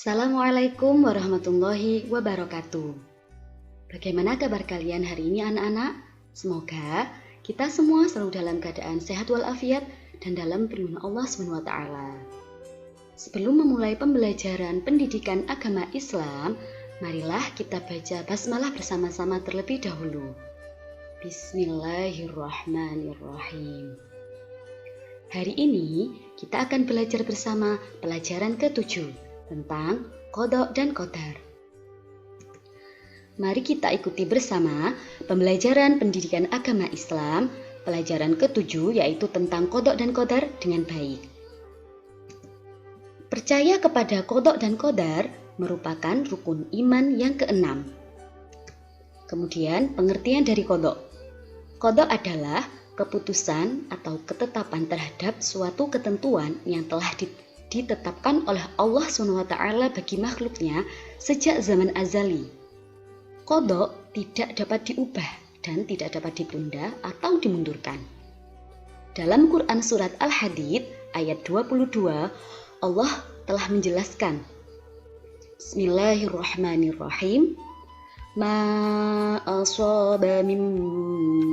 Assalamualaikum warahmatullahi wabarakatuh. Bagaimana kabar kalian hari ini anak-anak? Semoga kita semua selalu dalam keadaan sehat walafiat dan dalam perlindungan Allah SWT. Sebelum memulai pembelajaran pendidikan agama Islam, marilah kita baca basmalah bersama-sama terlebih dahulu. Bismillahirrahmanirrahim. Hari ini kita akan belajar bersama pelajaran ke-7 tentang qada dan qadar. Mari kita ikuti bersama pembelajaran pendidikan agama Islam, pelajaran ke-7 yaitu tentang qada dan qadar dengan baik. Percaya kepada qada dan qadar merupakan rukun iman yang ke-6. Kemudian pengertian dari qada. Qada adalah keputusan atau ketetapan terhadap suatu ketentuan yang telah ditetapkan oleh Allah SWT bagi makhluknya sejak zaman azali. Qada tidak dapat diubah dan tidak dapat ditunda atau dimundurkan. Dalam Quran Surat Al-Hadid ayat 22, Allah telah menjelaskan, Bismillahirrahmanirrahim, Ma asaba min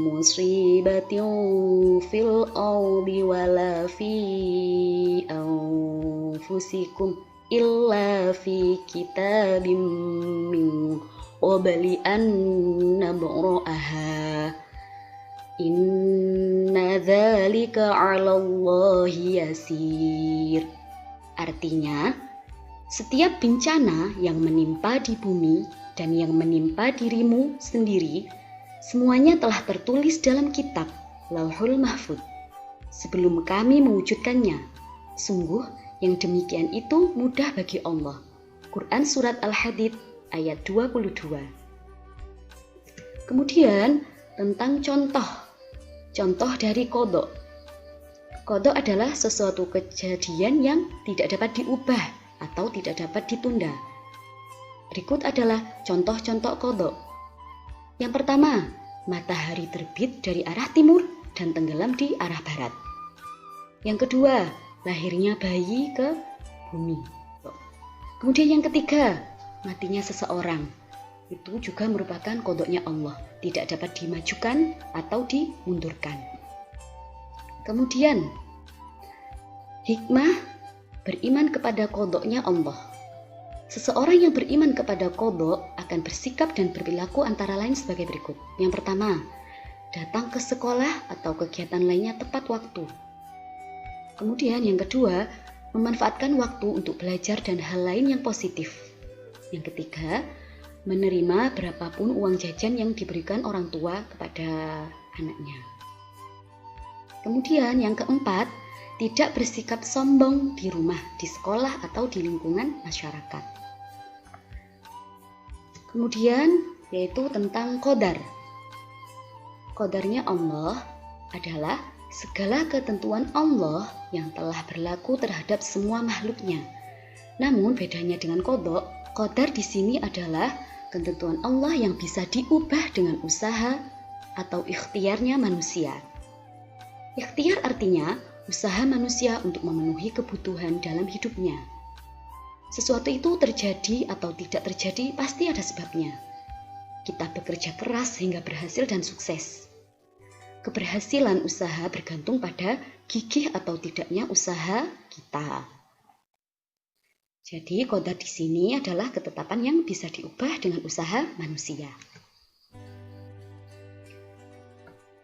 musibatin fil ardi wala fi anfusikum illa fi kitabim min qabli an nabra'aha inna dzalika 'ala Allahi yasir. Artinya, setiap bencana yang menimpa di bumi dan yang menimpa dirimu sendiri, semuanya telah tertulis dalam kitab Lauhul Mahfuz sebelum kami mewujudkannya. Sungguh yang demikian itu mudah bagi Allah. Quran Surat Al-Hadid ayat 22. Kemudian tentang contoh dari qada. Qada adalah sesuatu kejadian yang tidak dapat diubah atau tidak dapat ditunda. Berikut adalah contoh-contoh qada. Yang pertama, matahari terbit dari arah timur dan tenggelam di arah barat. Yang kedua, lahirnya bayi ke bumi. Kemudian yang ketiga, matinya seseorang. Itu juga merupakan qadanya Allah, tidak dapat dimajukan atau dimundurkan. Kemudian, hikmah beriman kepada qadanya Allah. Seseorang yang beriman kepada qada akan bersikap dan berperilaku antara lain sebagai berikut. Yang pertama, datang ke sekolah atau kegiatan lainnya tepat waktu. Kemudian yang kedua, memanfaatkan waktu untuk belajar dan hal lain yang positif. Yang ketiga, menerima berapapun uang jajan yang diberikan orang tua kepada anaknya. Kemudian yang keempat, tidak bersikap sombong di rumah, di sekolah, atau di lingkungan masyarakat. Kemudian yaitu tentang qadar. Qadarnya Allah adalah segala ketentuan Allah yang telah berlaku terhadap semua makhluknya. Namun bedanya dengan qada, qadar di sini adalah ketentuan Allah yang bisa diubah dengan usaha atau ikhtiarnya manusia. Ikhtiar artinya usaha manusia untuk memenuhi kebutuhan dalam hidupnya. Sesuatu itu terjadi atau tidak terjadi pasti ada sebabnya. Kita bekerja keras hingga berhasil dan sukses. Keberhasilan usaha bergantung pada gigih atau tidaknya usaha kita. Jadi qadar di sini adalah ketetapan yang bisa diubah dengan usaha manusia.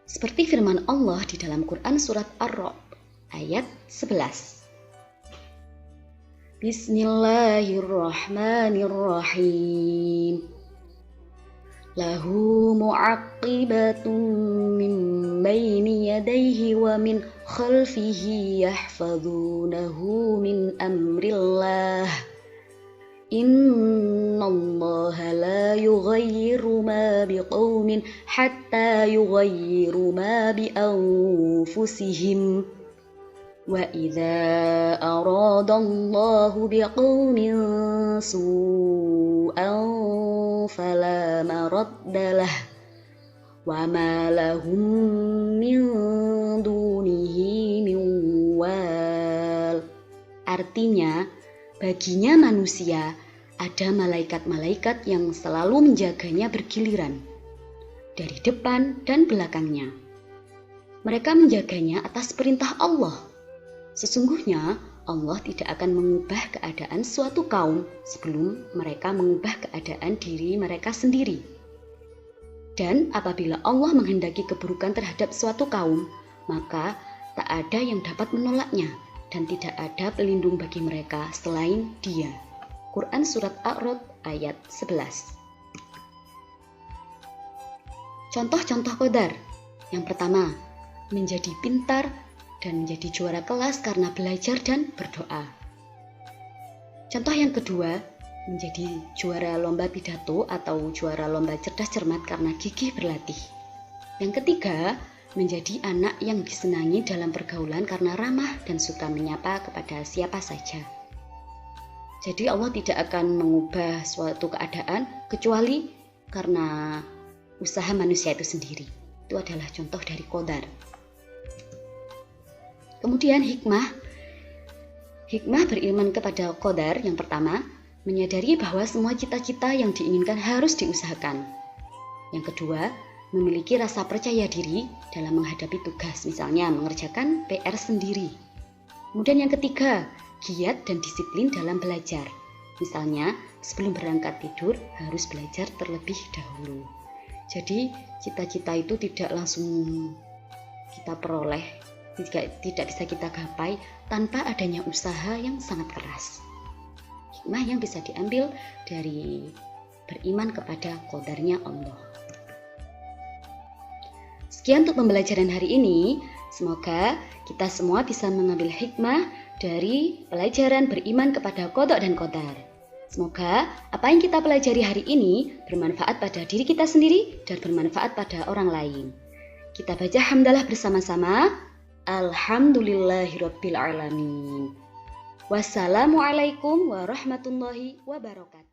Seperti firman Allah di dalam Quran Surat Ar-Ra'd ayat 11. Bismillahirrahmanirrahim. Lahu mu'aqibatun min baini yadayhi wa min khalfihi yahfazunahu min amrillah. Innallaha la yughayyiru ma biqaumin hatta yughayyiru ma bi anfusihim. Wa idza aradallahu biqaumin su'an fala maraddalah wa ma lahum min dunihi min wal. Artinya, Baginya manusia, ada malaikat-malaikat yang selalu menjaganya bergiliran, dari depan dan belakangnya. Mereka menjaganya atas perintah Allah. Sesungguhnya Allah tidak akan mengubah keadaan suatu kaum sebelum mereka mengubah keadaan diri mereka sendiri. Dan apabila Allah menghendaki keburukan terhadap suatu kaum, maka tak ada yang dapat menolaknya dan tidak ada pelindung bagi mereka selain Dia. Quran Surat A'raf ayat 11. Contoh-contoh qadar. Yang pertama, menjadi pintar dan menjadi juara kelas karena belajar dan berdoa. Contoh yang kedua, menjadi juara lomba pidato atau juara lomba cerdas cermat karena gigih berlatih. Yang ketiga, menjadi anak yang disenangi dalam pergaulan karena ramah dan suka menyapa kepada siapa saja. Jadi Allah tidak akan mengubah suatu keadaan kecuali karena usaha manusia itu sendiri. Itu adalah contoh dari qadar. Kemudian hikmah. Hikmah beriman kepada qadar yang pertama, menyadari bahwa semua cita-cita yang diinginkan harus diusahakan. Yang kedua, memiliki rasa percaya diri dalam menghadapi tugas, misalnya mengerjakan PR sendiri. Kemudian yang ketiga, giat dan disiplin dalam belajar. Misalnya, sebelum berangkat tidur harus belajar terlebih dahulu. Jadi, cita-cita itu tidak langsung kita peroleh, tidak bisa kita gapai tanpa adanya usaha yang sangat keras. Hikmah yang bisa diambil dari beriman kepada qadarnya Allah. Sekian untuk pembelajaran hari ini. Semoga kita semua bisa mengambil hikmah dari pelajaran beriman kepada qada dan qadar. Semoga apa yang kita pelajari hari ini bermanfaat pada diri kita sendiri dan bermanfaat pada orang lain. Kita baca hamdalah bersama-sama. Alhamdulillahirabbil alamin. Wassalamualaikum warahmatullahi wabarakatuh.